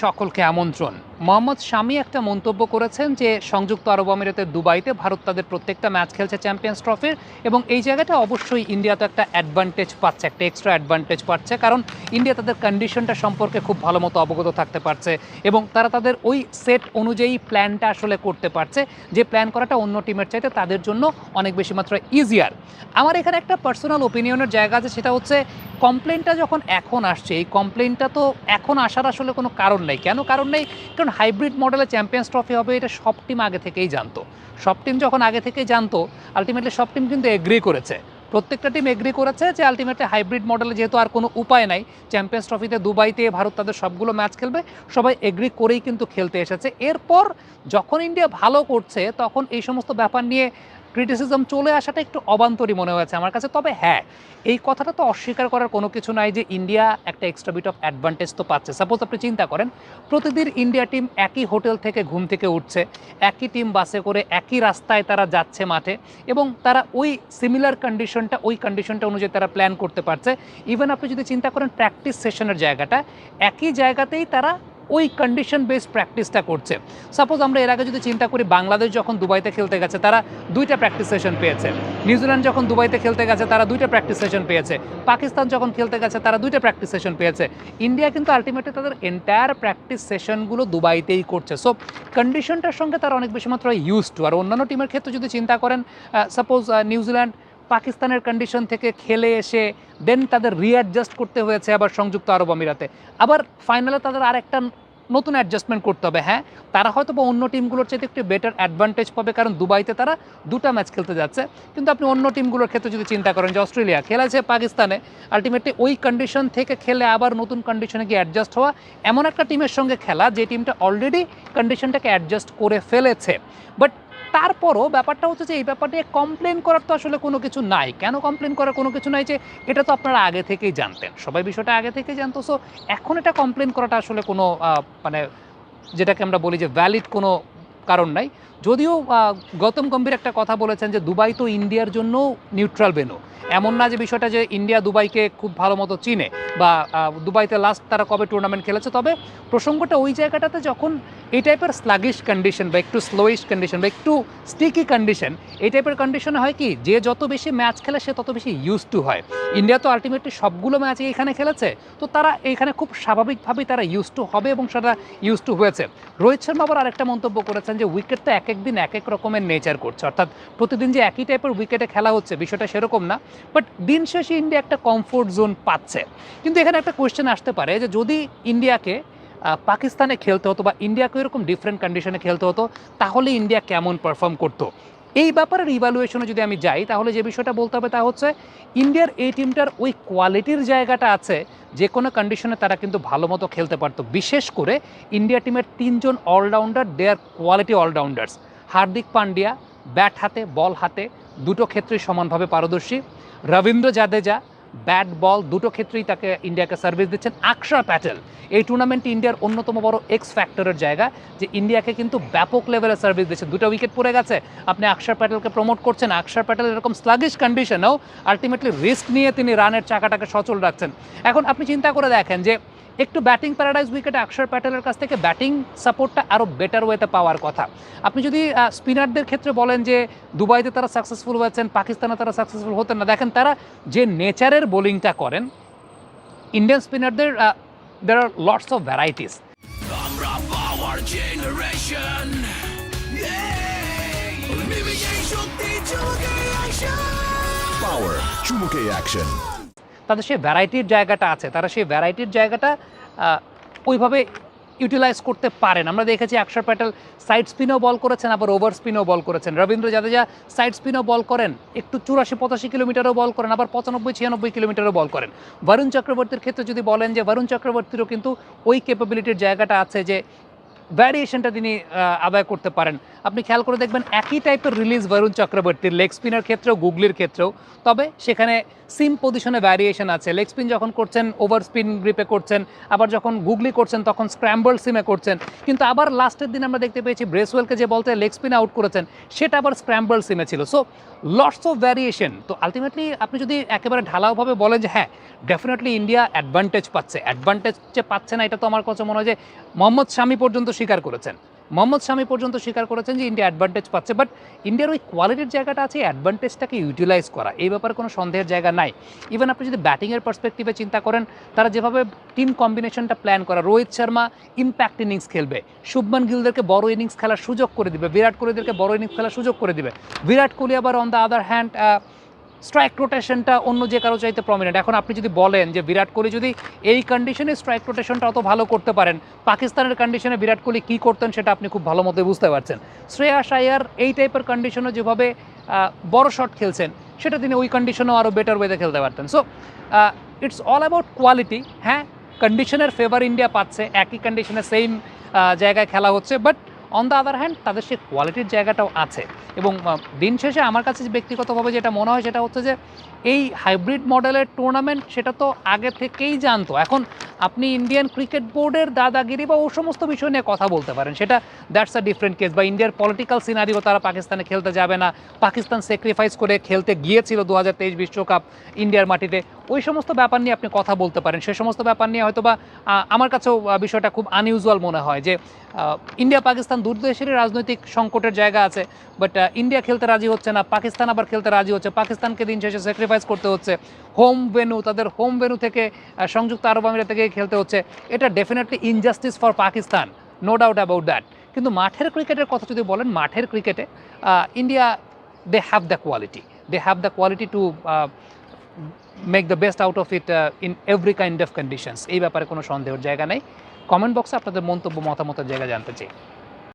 সকলকে আমন্ত্রণ। মোহাম্মদ শামি একটা মন্তব্য করেছেন যে সংযুক্ত আরব আমিরাতের দুবাইতে ভারত তাদের প্রত্যেকটা ম্যাচ খেলছে চ্যাম্পিয়ন্স ট্রফির, এবং এই জায়গাটা অবশ্যই ইন্ডিয়া তো একটা অ্যাডভান্টেজ পাচ্ছে, একটা এক্সট্রা অ্যাডভান্টেজ পাচ্ছে, কারণ ইন্ডিয়া তাদের কন্ডিশনটা সম্পর্কে খুব ভালো মতো অবগত থাকতে পারছে এবং তারা তাদের ওই সেট অনুযায়ী প্ল্যানটা আসলে করতে পারছে, যে প্ল্যান করাটা অন্য টিমের চাইতে তাদের জন্য অনেক বেশি মাত্রায় ইজিয়ার। আমার এখানে একটা পার্সোনাল ওপিনিয়নের জায়গা আছে, সেটা হচ্ছে কমপ্লেনটা যখন এখন আসছে, এই কমপ্লেনটা তো এখন আসার আসলে কোনো কারণ নেই। কেন কারণ নেই? কারণ হাইব্রিড মডেলে চ্যাম্পিয়ন্স ট্রফি হবে এটা সব টিম আগে থেকেই জানতো। সব টিম যখন আগে থেকেই জানতো, আলটিমেটলি সব টিম কিন্তু এগ্রি করেছে, প্রত্যেকটা টিম এগ্রি করেছে যে আলটিমেটলি হাইব্রিড মডেলে যেহেতু আর কোনো উপায় নাই, চ্যাম্পিয়ন্স ট্রফিতে দুবাইতে ভারত তাদের সবগুলো ম্যাচ খেলবে, সবাই এগ্রি করেই কিন্তু খেলতে এসেছে। এরপর যখন ইন্ডিয়া ভালো করছে তখন এই সমস্ত ব্যাপার নিয়ে ক্রিটিসিজম চলে আসাটা একটু অবান্তরই মনে হয়েছে আমার কাছে। তবে হ্যাঁ, এই কথাটা তো অস্বীকার করার কোনো কিছু নাই যে ইন্ডিয়া একটা এক্সট্রা বিট অফ অ্যাডভান্টেজ তো পাচ্ছে। সাপোজ আপনি চিন্তা করেন, প্রতিদিন ইন্ডিয়া টিম একই হোটেল থেকে ঘুম থেকে উঠছে, একই টিম বাসে করে একই রাস্তায় তারা যাচ্ছে মাঠে, এবং তারা ওই সিমিলার কন্ডিশনটা অনুযায়ী তারা প্ল্যান করতে পারছে। ইভেন আপনি যদি চিন্তা করেন প্র্যাকটিস সেশনের জায়গাটা, একই জায়গাতেই তারা ওই কন্ডিশন বেসড প্র্যাকটিসটা করছে। সাপোজ আমরা এর আগে যদি চিন্তা করি, বাংলাদেশ যখন দুবাইতে খেলতে গেছে তারা 2টা প্র্যাকটিস সেশন পেয়েছে, নিউজিল্যান্ড যখন দুবাইতে খেলতে গেছে তারা 2টা প্র্যাকটিস সেশন পেয়েছে, পাকিস্তান যখন খেলতে গেছে তারা 2টা প্র্যাকটিস সেশন পেয়েছে। ইন্ডিয়া কিন্তু আলটিমেটলি তাদের এন্টায়ার প্র্যাকটিস সেশনগুলো দুবাইতেই করছে। সো কন্ডিশনটার সঙ্গে তারা অনেক বেশি মাত্রায় ইউজ টু। আর অন্যান্য টিমের ক্ষেত্রে যদি চিন্তা করেন, সাপোজ নিউজিল্যান্ড পাকিস্তানের কন্ডিশন থেকে খেলে এসে দেন তাদের রিঅ্যাডজাস্ট করতে হয়েছে আবার সংযুক্ত আরব আমিরাতে, আবার ফাইনালে তাদের আরেকটা নতুন অ্যাডজাস্টমেন্ট করতে হবে। হ্যাঁ, তারা হয়তো বা অন্য টিমগুলোর চাইতে একটু বেটার অ্যাডভান্টেজ পাবে, কারণ দুবাইতে তারা 2টা ম্যাচ খেলতে যাচ্ছে। কিন্তু আপনি অন্য টিমগুলোর ক্ষেত্রে যদি চিন্তা করেন, যে অস্ট্রেলিয়া খেলেছে পাকিস্তানে, আলটিমেটলি ওই কন্ডিশন থেকে খেলে আবার নতুন কন্ডিশনে গিয়ে অ্যাডজাস্ট হওয়া, এমন একটা টিমের সঙ্গে খেলা যে টিমটা অলরেডি কন্ডিশনটাকে অ্যাডজাস্ট করে ফেলেছে। বাট তারপরও ব্যাপারটা হচ্ছে যে এই ব্যাপারটা নিয়ে কমপ্লেন করার তো আসলে কোনো কিছু নাই। কেন কমপ্লেন করার কোনো কিছু নাই? যে এটা তো আপনারা আগে থেকেই জানতেন, সবাই বিষয়টা আগে থেকেই জানতো। সো এখন এটা কমপ্লেন করাটা আসলে কোনো মানে যেটাকে আমরা বলি যে ভ্যালিড কোনো কারণ নাই। যদিও গৌতম গম্ভীর একটা কথা বলেছেন যে দুবাই তো ইন্ডিয়ার জন্য নিউট্রাল ভেন্যু। এমন না যে বিষয়টা যে ইন্ডিয়া দুবাইকে খুব ভালো মতো চিনে, বা দুবাইতে লাস্ট তারা কবে টুর্নামেন্ট খেলেছে। তবে প্রসঙ্গটা ওই জায়গাটাতে যখন এই টাইপের স্লাগিশ কন্ডিশন বা একটু স্লোইশ কন্ডিশন বা একটু স্টিকি কন্ডিশন, এই টাইপের কন্ডিশনে হয় কি, যে যত বেশি ম্যাচ খেলে সে তত বেশি ইউজ টু হয়। ইন্ডিয়া তো আলটিমেটলি সবগুলো ম্যাচে এখানে খেলেছে, তো তারা এখানে খুব স্বাভাবিকভাবেই তারা ইউজ টু হবে এবং সেটা ইউজ টু হয়েছে। রোহিত শর্মা আবার আরেকটা মন্তব্য করেছেন যে উইকেট তো এক এক দিন এক এক রকমের নেচার করছে, অর্থাৎ প্রতিদিন যে একই টাইপের উইকেটে খেলা হচ্ছে বিষয়টা সেরকম না। বাট দিন শেষে ইন্ডিয়া একটা কমফোর্ট জোন পাচ্ছে। কিন্তু এখানে একটা কোয়েশ্চেন আসতে পারে যে যদি ইন্ডিয়াকে পাকিস্তানে খেলতে হতো বা ইন্ডিয়াকে এরকম ডিফারেন্ট কন্ডিশনে খেলতে হতো, তাহলে ইন্ডিয়া কেমন পারফর্ম করতো? এই ব্যাপারের ইভ্যালুয়েশনে যদি আমি যাই, তাহলে যে বিষয়টা বলতে হবে তা হচ্ছে ইন্ডিয়ার এই টিমটার ওই কোয়ালিটির জায়গাটা আছে, যে কোনো কন্ডিশনে তারা কিন্তু ভালো মতো খেলতে পারতো। বিশেষ করে ইন্ডিয়া টিমের 3জন allrounder, they are quality allrounders. Hardik Pandya bat হাতে বল হাতে দুটো ক্ষেত্রেই সমানভাবে পারদর্শী। রবীন্দ্র জাদেজা ব্যাট বল দুটো ক্ষেত্রেই তাকে ইন্ডিয়াকে সার্ভিস দিচ্ছেন। আকশার প্যাটেল এই টুর্নামেন্টে ইন্ডিয়ার অন্যতম বড় এক্স ফ্যাক্টরের জায়গা, যে ইন্ডিয়াকে কিন্তু ব্যাপক লেভেলে সার্ভিস দিচ্ছে। 2টা উইকেট পড়ে গেছে, আপনি আকশার প্যাটেলকে প্রমোট করছেন। আকশার প্যাটেল এরকম স্লাগিশ কন্ডিশনেও আলটিমেটলি রিস্ক নিয়ে তিনি রানের চাকাটাকে সচল রাখছেন। এখন আপনি চিন্তা করে দেখেন যে একটু ব্যাটিং প্যারাডাইজ উইকেটে আকশার প্যাটেলের কাছ থেকে ব্যাটিং সাপোর্টটা আরও বেটার ওয়েতে পাওয়ার কথা। আপনি যদি স্পিনারদের ক্ষেত্রে বলেন যে দুবাইতে তারা সাকসেসফুল হয়েছেন, পাকিস্তানে তারা সাকসেসফুল হতেন না, দেখেন তারা যে নেচারের বোলিংটা করেন, Indian স্পিনারদের there are lots of varieties. আমরা পাওয়ার জেনারেশন, পাওয়ার চুমুকে অ্যাকশন। তাদের সেই ভ্যারাইটির জায়গাটা আছে, তারা সেই ভ্যারাইটির জায়গাটা ওইভাবে ইউটিলাইজ করতে পারেন। আমরা দেখেছি আকশার প্যাটেল সাইড স্পিনও বল করেছেন, আবার ওভার স্পিনও বল করেছেন। রবীন্দ্র জাদেজা সাইড স্পিনও বল করেন, একটু 84-85 কিলোমিটারও বল করেন, আবার 95-96 কিলোমিটারও বল করেন। বরুণ চক্রবর্তীর ক্ষেত্রে যদি বলেন, যে বরুণ চক্রবর্তীরও কিন্তু ওই ক্যাপাবিলিটির জায়গাটা আছে যে ভ্যারিয়েশনটা তিনি আদায় করতে পারেন। আপনি খেয়াল করে দেখবেন একই টাইপের রিলিজ বরুণ চক্রবর্তীর লেগ স্পিনের ক্ষেত্রেও, গুগলির ক্ষেত্রেও। তবে সেখানে সিম পজিশনে ভ্যারিয়েশন আছে, লেগ স্পিন যখন করছেন ওভার স্পিন গ্রিপে করছেন, আবার যখন গুগলি করছেন তখন স্ক্র্যাম্বল সিমে করছেন, কিন্তু আবার লাস্টের দিন আমরা দেখতে পেয়েছি ব্রেসওয়েলকে যে বলতে লেগ স্পিন আউট করেছেন সেটা আবার স্ক্র্যাম্বল সিমে ছিল। So lots of variation. তো আলটিমেটলি আপনি যদি একেবারে ঢালাওভাবে বলেন যে হ্যাঁ ডেফিনেটলি ইন্ডিয়া অ্যাডভান্টেজ পাচ্ছে, অ্যাডভান্টেজ যে পাচ্ছে না এটা তো আমার কাছে মনে হয় যে মোহাম্মদ শামি পর্যন্ত স্বীকার করেছেন, মোহাম্মদ শামি পর্যন্ত স্বীকার করেছেন যে ইন্ডিয়া অ্যাডভান্টেজ পাচ্ছে, বাট ইন্ডিয়ার ওই কোয়ালিটির জায়গাটা আছে অ্যাডভান্টেজটাকে ইউটিলাইজ করা, এই ব্যাপারে কোনো সন্দেহের জায়গা নাই। ইভেন আপনি যদি ব্যাটিংয়ের পার্সপেক্টিভে চিন্তা করেন, তারা যেভাবে টিম কম্বিনেশনটা প্ল্যান করা, রোহিত শর্মা ইম্প্যাক্ট ইনিংস খেলবে, শুভমান গিলদেরকে বড় ইনিংস খেলার সুযোগ করে দিবে, বিরাট কোহলিদেরকে বড় ইনিংস খেলার সুযোগ করে দিবে, বিরাট কোহলি আবার on the other hand strike রোটেশনটা অন্য যে কারো চাইতে প্রমিনেন্ট। এখন আপনি যদি বলেন যে বিরাট কোহলি যদি এই কন্ডিশনে স্ট্রাইক রোটেশনটা অত ভালো করতে পারেন, পাকিস্তানের কন্ডিশনে বিরাট কোহলি কী করতেন সেটা আপনি খুব ভালো মতো বুঝতে পারছেন। শ্রেয়াস আয়ার এই টাইপের কন্ডিশনে যেভাবে বড় শট খেলছেন সেটা তিনি ওই কন্ডিশনেও আরও বেটার ওয়েতে খেলতে পারতেন। So it's all about quality. হ্যাঁ, কন্ডিশনের ফেভার ইন্ডিয়া পাচ্ছে, একই কন্ডিশনে সেম জায়গায় খেলা হচ্ছে, but on the other hand তাদের সেই কোয়ালিটির জায়গাটাও আছে। এবং দিন শেষে আমার কাছে ব্যক্তিগতভাবে যেটা মনে হয় সেটা হচ্ছে যে এই হাইব্রিড মডেলের টুর্নামেন্ট সেটা তো আগে থেকেই জানতো। এখন আপনি ইন্ডিয়ান ক্রিকেট বোর্ডের দাদাগিরি বা ও সমস্ত বিষয় নিয়ে কথা বলতে পারেন, সেটা দ্যাটস আ ডিফারেন্ট কেস। বা ইন্ডিয়ার পলিটিক্যাল সিনারিও তারা পাকিস্তানে খেলতে যাবে না, পাকিস্তান স্যাক্রিফাইস করে খেলতে গিয়েছিল 2023 বিশ্বকাপ ইন্ডিয়ার মাটিতে, ওই সমস্ত ব্যাপার নিয়ে আপনি কথা বলতে পারেন। সে সমস্ত ব্যাপার নিয়ে হয়তো বা আমার কাছেও বিষয়টা খুব আনইউজুয়াল মনে হয় যে ইন্ডিয়া পাকিস্তান দুর্দেশেরই রাজনৈতিক সংকটের জায়গা আছে, বাট ইন্ডিয়া খেলতে রাজি হচ্ছে না, পাকিস্তান আবার খেলতে রাজি হচ্ছে, পাকিস্তানকে দিন শেষে স্যাক্রিফাইস করতে হচ্ছে, হোম ভেন্যু তাদের হোম ভেন্যু থেকে সংযুক্ত আরব আমিরাত থেকে খেলতে হচ্ছে। এটা definitely injustice for Pakistan, no doubt about that. কিন্তু মাঠের ক্রিকেটের কথা যদি বলেন, মাঠের ক্রিকেটে India they have the quality, to make the best out of it in every kind of conditions. এই ব্যাপারে কোনো সন্দেহের জায়গা নেই। কমেন্ট বক্সে আপনাদের মন্তব্য মতামতের জায়গা জানতে চাই।